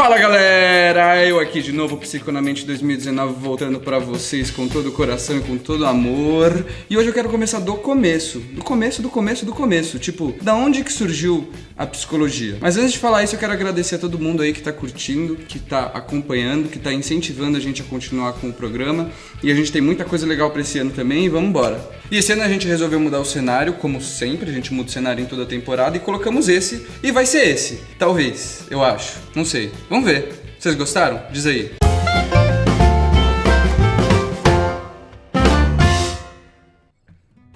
Fala galera, eu aqui de novo, Psiconamente 2019, voltando pra vocês com todo o coração e com todo o amor. E hoje eu quero começar do começo, tipo, da onde que surgiu a psicologia. Mas antes de falar isso, eu quero agradecer a todo mundo aí que tá curtindo, que tá acompanhando, que tá incentivando a gente a continuar com o programa. E a gente tem muita coisa legal pra esse ano também, e vamos embora. E esse ano a gente resolveu mudar o cenário, como sempre, a gente muda o cenário em toda a temporada e colocamos esse, e vai ser esse, talvez, eu acho, não sei. Vamos ver. Vocês gostaram? Diz aí.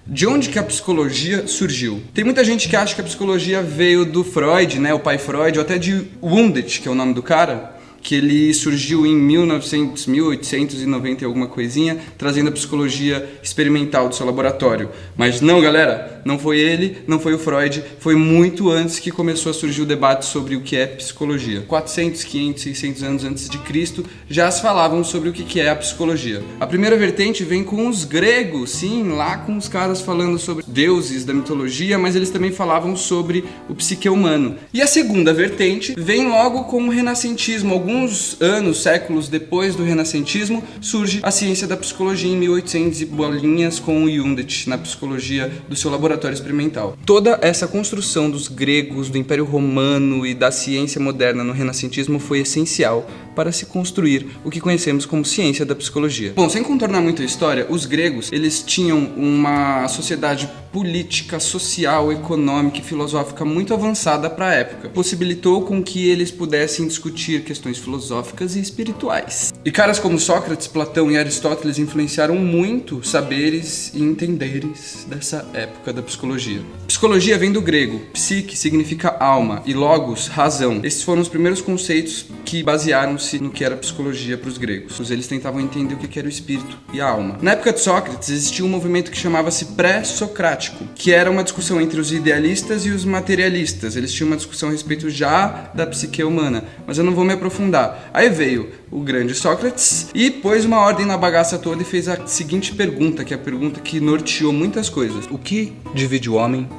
De onde que a psicologia surgiu? Tem muita gente que acha que a psicologia veio do Freud, né, o pai Freud, ou até de Wundt, que é o nome do cara, que ele surgiu em 1890 e alguma coisinha, trazendo a psicologia experimental do seu laboratório. Mas não, galera, não foi ele, não foi o Freud, foi muito antes que começou a surgir o debate sobre o que é psicologia. 400, 500, 600 anos antes de Cristo, já se falavam sobre o que é a psicologia. A primeira vertente vem com os gregos, sim, lá com os caras falando sobre deuses da mitologia, mas eles também falavam sobre o psique humano. E a segunda vertente vem logo com o renascentismo. Alguns anos, séculos depois do renascentismo, surge a ciência da psicologia em 1800 e bolinhas com o Wundt na psicologia do seu laboratório experimental. Toda essa construção dos gregos, do Império Romano e da ciência moderna no renascentismo foi essencial para se construir o que conhecemos como ciência da psicologia. Bom, sem contornar muito a história, os gregos, eles tinham uma sociedade política, social, econômica e filosófica muito avançada para a época. Possibilitou com que eles pudessem discutir questões filosóficas e espirituais. E caras como Sócrates, Platão e Aristóteles influenciaram muito saberes e entenderes dessa época da psicologia. Psicologia vem do grego, psique significa alma e logos, razão. Esses foram os primeiros conceitos que basearam-se no que era psicologia para os gregos. Eles tentavam entender o que era o espírito e a alma. Na época de Sócrates existia um movimento que chamava-se pré-socrático, que era uma discussão entre os idealistas e os materialistas. Eles tinham uma discussão a respeito já da psique humana, mas eu não vou me aprofundar. Aí veio o grande Sócrates e pôs uma ordem na bagaça toda e fez a seguinte pergunta, que é a pergunta que norteou muitas coisas. O que divide o homem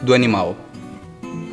do animal?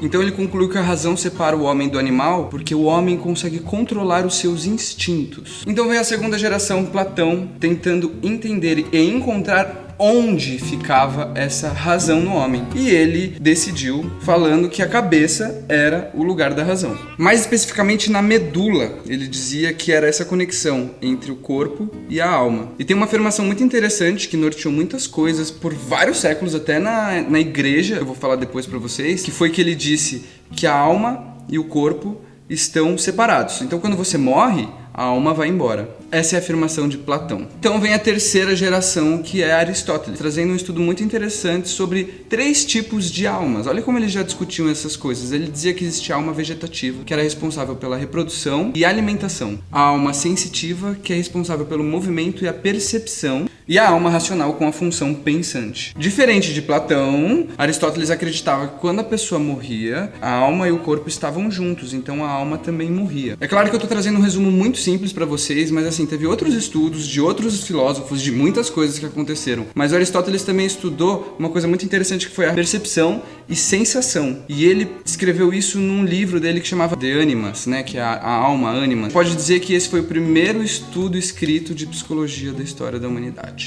Então ele concluiu que a razão separa o homem do animal porque o homem consegue controlar os seus instintos. Então vem a segunda geração, Platão, tentando entender e encontrar onde ficava essa razão no homem. E ele decidiu falando que a cabeça era o lugar da razão. Mais especificamente na medula, ele dizia que era essa conexão entre o corpo e a alma. E tem uma afirmação muito interessante que norteou muitas coisas por vários séculos, até na igreja, eu vou falar depois pra vocês, que foi que ele disse que a alma e o corpo estão separados. Então quando você morre, a alma vai embora. Essa é a afirmação de Platão. Então vem a terceira geração, que é Aristóteles, trazendo um estudo muito interessante sobre 3 tipos de almas. Olha como eles já discutiam essas coisas. Ele dizia que existia a alma vegetativa, que era responsável pela reprodução e alimentação. A alma sensitiva, que é responsável pelo movimento e a percepção. E a alma racional, com a função pensante. Diferente de Platão, Aristóteles acreditava que quando a pessoa morria, a alma e o corpo estavam juntos, então a alma também morria. É claro que eu estou trazendo um resumo muito simples para vocês, mas assim, teve outros estudos de outros filósofos, de muitas coisas que aconteceram. Mas Aristóteles também estudou uma coisa muito interessante que foi a percepção e sensação. E ele escreveu isso num livro dele que chamava De Animas, né, que é a alma, ânima. Pode dizer que esse foi o primeiro estudo escrito de psicologia da história da humanidade.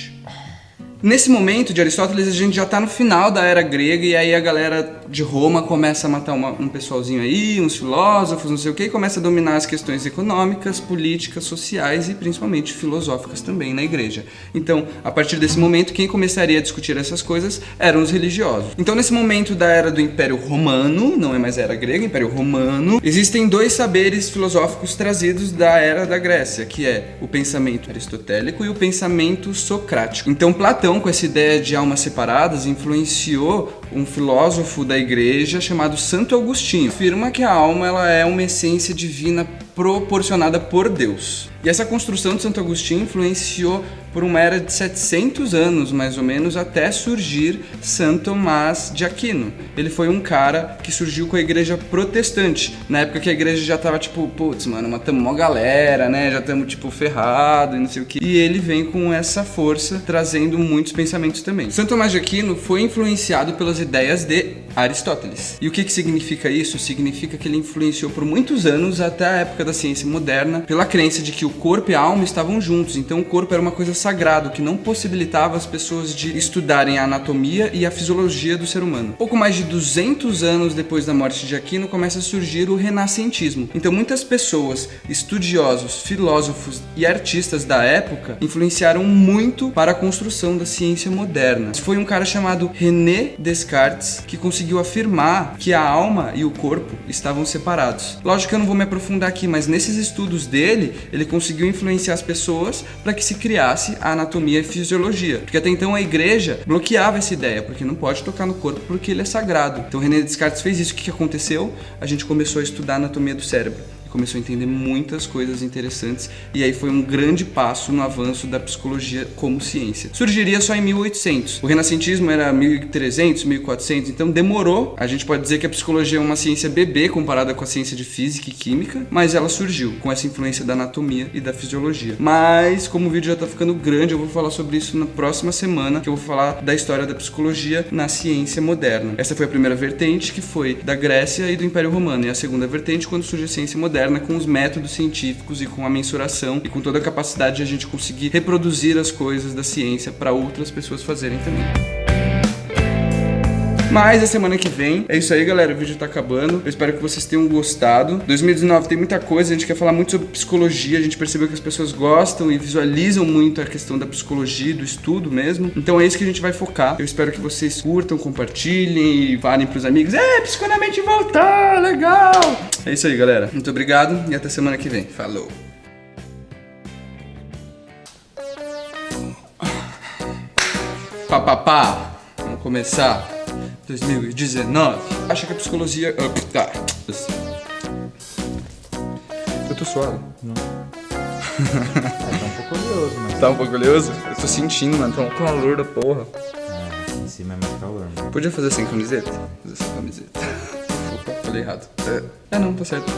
Nesse momento de Aristóteles, a gente já está no final da era grega e aí a galera de Roma começa a matar um pessoalzinho aí, uns filósofos, não sei o que, e começa a dominar as questões econômicas, políticas, sociais e principalmente filosóficas também na igreja. Então, a partir desse momento, quem começaria a discutir essas coisas eram os religiosos. Então, nesse momento da era do Império Romano, não é mais era grega, Império Romano, existem 2 saberes filosóficos trazidos da era da Grécia, que é o pensamento aristotélico e o pensamento socrático. Então, Platão, com essa ideia de almas separadas, influenciou um filósofo da igreja chamado Santo Agostinho. Afirma que a alma ela é uma essência divina proporcionada por Deus. E essa construção de Santo Agostinho influenciou por uma era de 700 anos, mais ou menos, até surgir Santo Tomás de Aquino. Ele foi um cara que surgiu com a igreja protestante, na época que a igreja já tava tipo, putz, mano, matamos uma galera, né, já estamos tipo ferrado e não sei o que. E ele vem com essa força, trazendo muitos pensamentos também. Santo Tomás de Aquino foi influenciado pelas ideias de Aristóteles. E o que significa isso? Significa que ele influenciou por muitos anos, até a época da ciência moderna, pela crença de que o corpo e a alma estavam juntos. Então o corpo era uma coisa sagrada, que não possibilitava as pessoas de estudarem a anatomia e a fisiologia do ser humano. Pouco mais de 200 anos depois da morte de Aquino, começa a surgir o renascentismo. Então muitas pessoas, estudiosos, filósofos e artistas da época, influenciaram muito para a construção da ciência moderna. Foi um cara chamado René Descartes que conseguiu afirmar que a alma e o corpo estavam separados. Lógico que eu não vou me aprofundar aqui, mas nesses estudos dele, ele conseguiu influenciar as pessoas para que se criasse a anatomia e fisiologia. Porque até então a igreja bloqueava essa ideia, porque não pode tocar no corpo porque ele é sagrado. Então René Descartes fez isso. O que aconteceu? A gente começou a estudar a anatomia do cérebro. Começou a entender muitas coisas interessantes e aí foi um grande passo no avanço da psicologia como ciência. Surgiria só em 1800. O renascentismo era 1300, 1400, então demorou. A gente pode dizer que a psicologia é uma ciência bebê comparada com a ciência de física e química, mas ela surgiu com essa influência da anatomia e da fisiologia. Mas como o vídeo já tá ficando grande, eu vou falar sobre isso na próxima semana, que eu vou falar da história da psicologia na ciência moderna. Essa foi a primeira vertente, que foi da Grécia e do Império Romano, e a segunda vertente quando surge a ciência moderna, com os métodos científicos e com a mensuração e com toda a capacidade de a gente conseguir reproduzir as coisas da ciência para outras pessoas fazerem também. Mas a semana que vem, é isso aí, galera, o vídeo tá acabando, eu espero que vocês tenham gostado. 2019 tem muita coisa, a gente quer falar muito sobre psicologia, a gente percebeu que as pessoas gostam e visualizam muito a questão da psicologia, do estudo mesmo, então é isso que a gente vai focar. Eu espero que vocês curtam, compartilhem e falem pros amigos, Psiconamente voltar, legal! É isso aí, galera, muito obrigado e até semana que vem, falou! Pá, vamos começar. 2019. Acha que a psicologia... tá. Eu tô suado? Não. Tá um pouco oleoso, mas... Tá um pouco oleoso? Eu tô sentindo, mano. Tá um calor da porra. Aqui em cima é mais calor, né? Podia fazer sem camiseta? Fazer sem camiseta. Opa, falei errado. Não, tá certo.